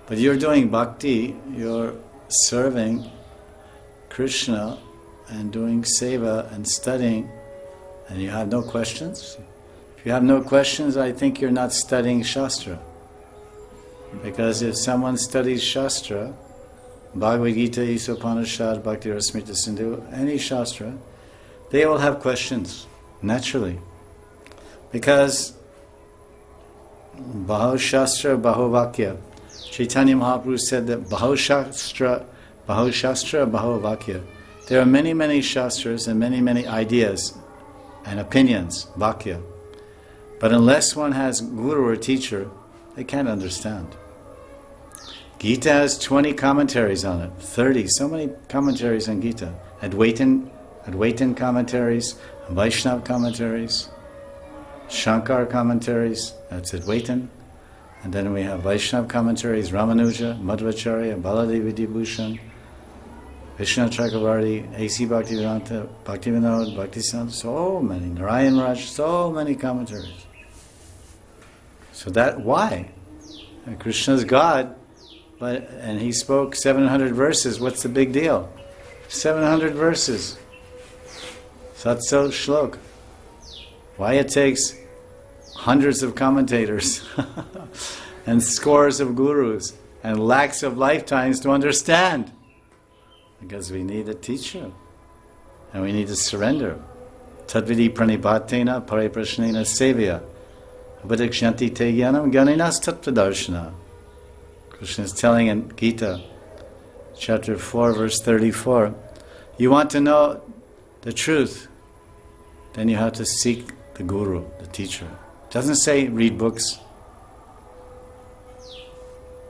But you're doing bhakti, you're serving Krishna and doing seva and studying, and you have no questions? If you have no questions, I think you're not studying Shastra. Because if someone studies Shastra, Bhagavad Gita, Isopanishad, Bhakti Rasmrita Sindhu, any Shastra, they will have questions, naturally. Because Bahu Shastra, Bahu Vakya. Chaitanya Mahaprabhu said that Bahu Shastra, Bahu Vakya. There are many, many Shastras and many, many ideas and opinions, Vakya. But unless one has guru or teacher, they can't understand. Gita has 20 commentaries on it, 30, so many commentaries on Gita. Advaitin commentaries, Vaishnav commentaries, Shankar commentaries, that's Advaitin. And then we have Vaishnav commentaries, Ramanuja, Madhvacharya, Baladevi Vibhushan, Vishnu Chakravarti, A.C. Bhaktivedanta, Bhaktivinoda, Bhaktisant, so many, Narayan Raj, so many commentaries. So that, why? And Krishna's God, and he spoke 700 verses, what's the big deal? 700 verses. Satso Shlok. Why it takes hundreds of commentators and scores of gurus and lakhs of lifetimes to understand? Because we need a teacher and we need to surrender. Tadvidi pranipatena pariprashnena sevya upadikshanti te jnanam jnaninas tattvadarshana. Krishna is telling in Gita, chapter 4, verse 34, you want to know the truth, then you have to seek the guru, the teacher. It doesn't say read books.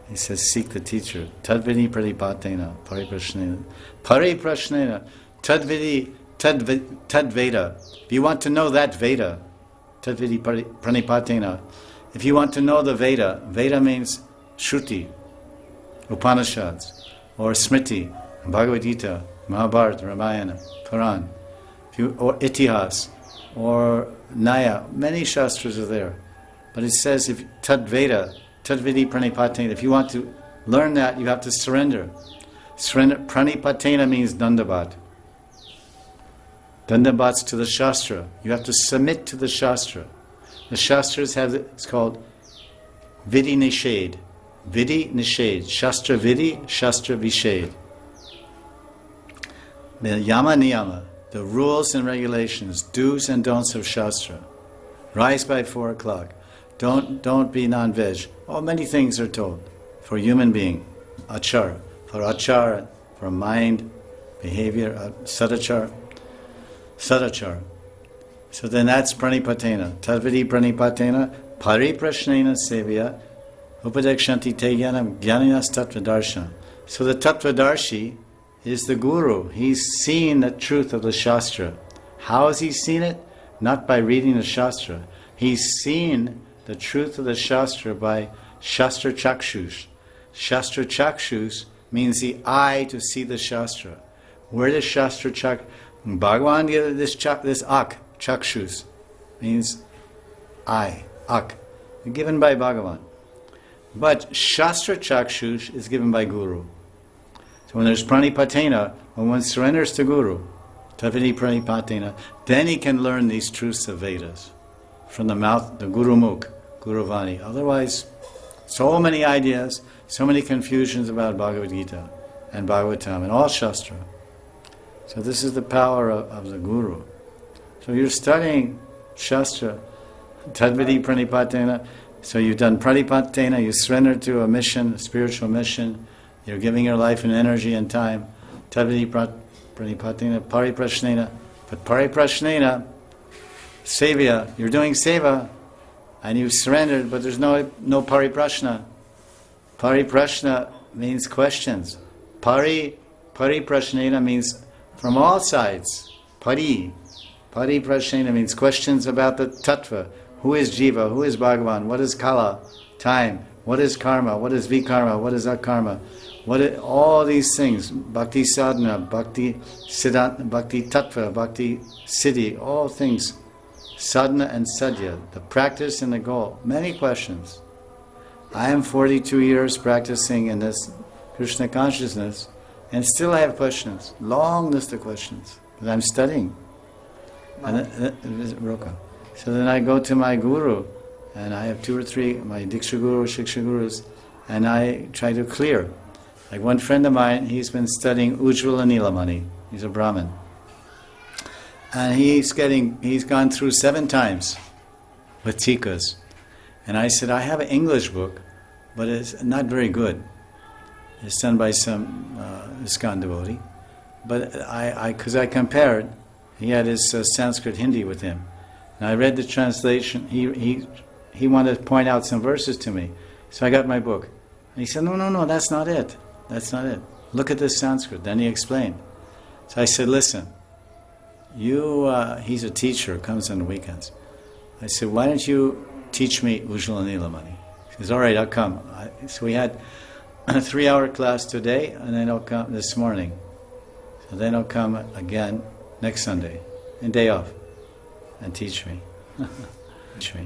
He says seek the teacher. Tadvidi pranipatena pariprashnena. Pariprashnena. Tadvidi tadveda. If you want to know that Veda, tadvidi pranipatena. If you want to know the Veda, Veda means Shruti, Upanishads, or Smriti, Bhagavad Gita, Mahabharata, Ramayana, Puran, or Itihas, or Naya. Many Shastras are there. But it says, if Tadveda, Tadvidi Pranipatena, if you want to learn that, you have to surrender. Surrender. Pranipatena means Dandabat. Dandabat's to the Shastra. You have to submit to the Shastra. The Shastras have, it's called Vidi Nishad. Vidi Nishad. Shastra Vidi, Shastra Vishad. The Yama Niyama, the rules and regulations, do's and don'ts of Shastra. Rise by 4 o'clock. Don't be non-veg. Oh, many things are told for human being. Achar, for achar, for mind, behavior, sadachar. Sadachar. So then that's pranipatena. Tadvidi pranipatena, pariprashnena sevya, upadekshanti te jnanam jnaninas tattvadarshana. So the tattvadarshi is the guru. He's seen the truth of the Shastra. How has he seen it? Not by reading the Shastra. He's seen the truth of the Shastra by Shastra Chakshus. Shastra Chakshus means the eye to see the Shastra. Where does Shastra Chakshus? Bhagavan gave this ak, Chakshus, means eye, ak, given by Bhagavan. But Shastra Chakshus is given by Guru. So when there's pranipatena, when one surrenders to Guru, tavidi pranipatena, then he can learn these truths of Vedas from the mouth, the Guru Mukh, Guru Vani. Otherwise, so many ideas, so many confusions about Bhagavad Gita and Bhagavatam and all Shastra. So this is the power of the Guru. So you're studying Shastra, Tadvidi Pranipatena. So you've done Pranipatena, you surrender to a mission, a spiritual mission. You're giving your life and energy and time. Tadvidi Pranipatena, Pariprashnena. But Pariprashnena, Sevya, you're doing Seva, and you've surrendered, but there's no Pariprashna. Pariprashna means questions. Pariprashnena means from all sides. Pariprashnena means questions about the Tattva. Who is Jiva? Who is Bhagavan? What is Kala? Time. What is Karma? What is Vikarma? What is Akarma? All these things. Bhakti Sadhana, Bhakti Siddhanta, Bhakti Tattva, Bhakti Siddhi, all things. Sadhana and Sadhya, the practice and the goal. Many questions. I am 42 years practicing in this Krishna consciousness, and still I have questions. Long list of questions. Because I'm studying. And so then I go to my guru, and I have 2 or 3, my Diksha Guru, Shiksha Gurus, and I try to clear. Like one friend of mine, he's been studying Ujjvala Nilamani. He's a Brahmin. And he's gone through 7 times with tikas. And I said, I have an English book, but it's not very good. It's done by some ISKCON devotee. But because I compared, he had his Sanskrit Hindi with him. And I read the translation. He wanted to point out some verses to me. So I got my book. And he said, no, that's not it. That's not it. Look at this Sanskrit. Then he explained. So I said, listen, he's a teacher, comes on the weekends. I said, why don't you teach me Ujjvala Nilamani? He says, all right, I'll come. So we had a 3-hour class today, and then I'll come this morning. So then I'll come again next Sunday, and day off, and teach me. Teach me.